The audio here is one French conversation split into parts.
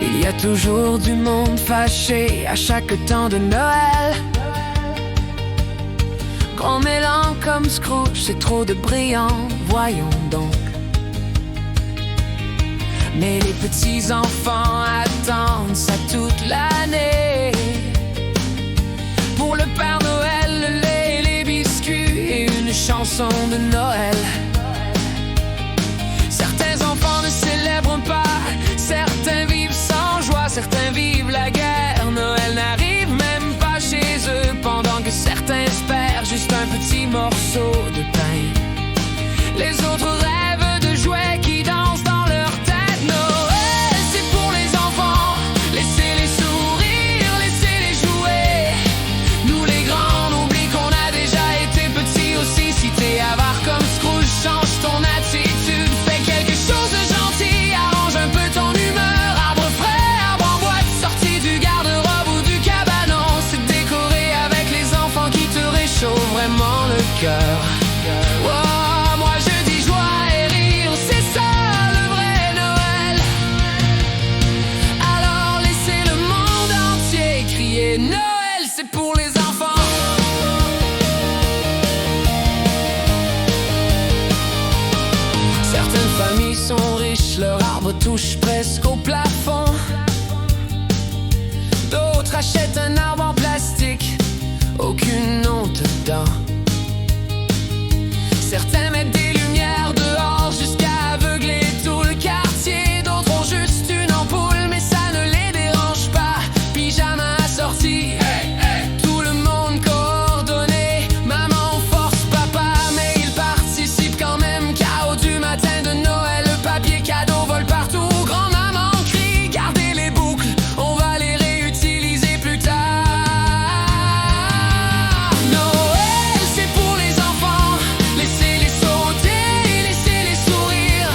Il y a toujours du monde fâché à chaque temps de Noël. Grand mélange comme Scrooge, c'est trop de brillants, voyons donc. Mais les petits enfants attendent ça toute l'année. Pour le Père Noël, le lait, les biscuits et une chanson de Noël. Certains enfants ne célèbrent pas, certains vivent sans joie, certains vivent la guerre. Noël n'arrive même pas chez eux, pendant que certains espèrent juste un petit morceau de pain. Les autres rêvent de jouets qui dansent dans leur tête. Noël, c'est pour les enfants, laissez-les sourire, laissez-les jouer. Nous les grands, on oublie qu'on a déjà été petits aussi. Si t'es avare comme Scrooge, change ton attitude. Fais quelque chose de gentil, arrange un peu ton humeur. Arbre frais, arbre en boîte, sorti du garde-robe ou du cabanon. C'est décoré avec les enfants qui te réchauffent vraiment le cœur. Oh, moi je dis joie et rire, c'est ça le vrai Noël. Alors laissez le monde entier crier Noël, c'est pour les enfants. Certaines familles sont riches, leur arbre touche presque au plafond. D'autres achètent un arbre en plastique, aucune honte dedans. Certains mettent des lumières dehors jusqu'à aveugler tout le quartier. D'autres ont juste une ampoule, mais ça ne les dérange pas. Pyjama assorti, tout le monde coordonné. Maman force papa, mais il participe quand même. Chaos du matin de Noël, le papier cadeau vole partout. Grand-maman crie, gardez les boucles, on va les réutiliser plus tard. Noël, c'est pour les enfants, laissez-les sauter, laissez-les sourire.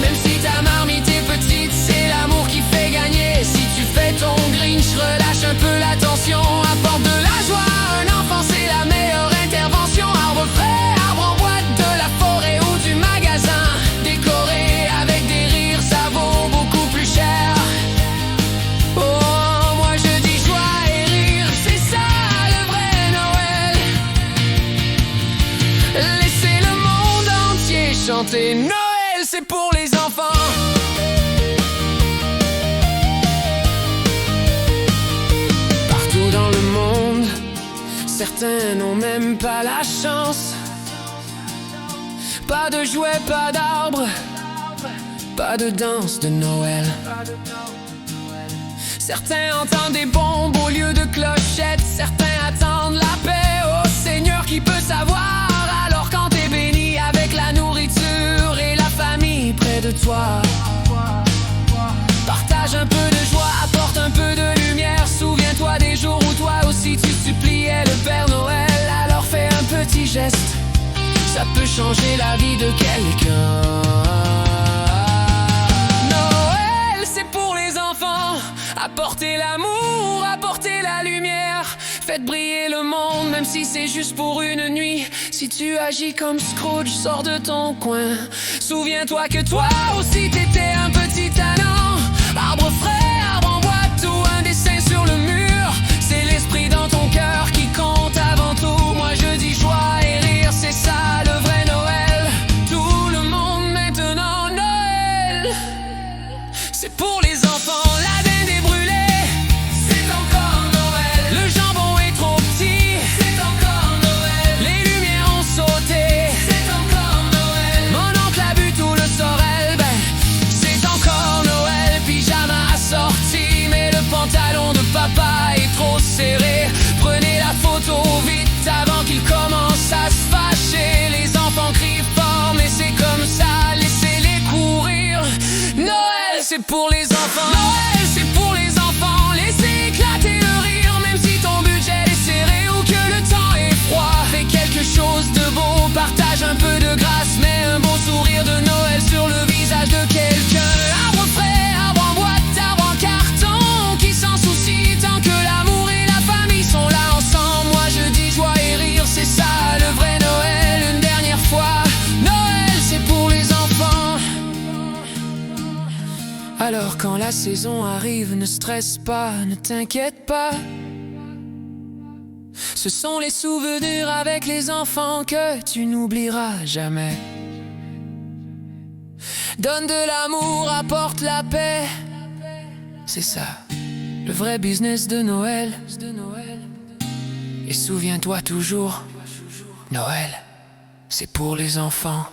Même si ta marmite est petite, c'est l'amour qui fait gagner. Si tu fais ton Grinch, relâche un peu la tension. Apporte de la joie à un enfant, c'est la meilleure intervention. Arbre frais, arbre en boîte, de la forêt ou du magasin. Décoré avec des rires, ça vaut beaucoup plus cher. Oh, moi je dis joie et rire, c'est ça le vrai Noël. Laissez le monde entier chanter Noël, c'est pour les enfants. Partout dans le monde, certains n'ont même pas la chance. Pas de jouets, pas d'arbres, pas de danse de Noël. Certains entendent des bombes au lieu de clochettes. Certains attendent la paix, oh Seigneur qui peut savoir. Alors quand t'es béni avec la nourriture et la famille près de toi, partage un peu de joie, apporte un peu de lumière. Souviens-toi des jours où toi aussi tu suppliais le Père Noël. Alors fais un petit geste, ça peut changer la vie de quelqu'un. Noël, c'est pour les enfants. Apportez l'amour, apportez la lumière. Faites briller le monde, même si c'est juste pour une nuit. Si tu agis comme Scrooge, sors de ton coin. Souviens-toi que toi aussi t'étais un petit talent. Arbre frais, arbre en boîte ou un dessin sur le mur. C'est l'esprit dans ton cœur qui compte avant tout. Moi je dis joie et rire, c'est ça le vrai Noël. Tout le monde maintenant Noël, c'est pour les enfants. La dinde est brûlée, c'est encore Noël. Le jambon est trop petit, c'est encore Noël. Les lumières ont sauté, c'est encore Noël. Mon oncle a bu tout le sorel, ben c'est encore Noël. Pyjama assorti, mais le pantalon de papa est trop serré. Prenez la photo vite avant qu'il commence à se fâcher. Les enfants crient fort, mais c'est comme ça, laissez-les courir. Noël, c'est pour les enfants. Noël, c'est pour les enfants. Laissez éclater le rire, même si ton budget est serré ou que le temps est froid. Fais quelque chose de beau, partage un peu de grâce, mets un beau sourire de Noël sur le visage de quelqu'un. Arbre frais, arbre en boîte, arbre en carton, qui s'en soucie tant que l'amour et la famille sont là ensemble. Moi je dis joie et rire, c'est ça le vrai Noël. Une dernière fois, Noël, c'est pour les enfants. Alors quand la saison arrive, ne stresse pas, ne t'inquiète pas. Ce sont les souvenirs avec les enfants que tu n'oublieras jamais. Donne de l'amour, apporte la paix. C'est ça, le vrai business de Noël. Et souviens-toi toujours, Noël, c'est pour les enfants.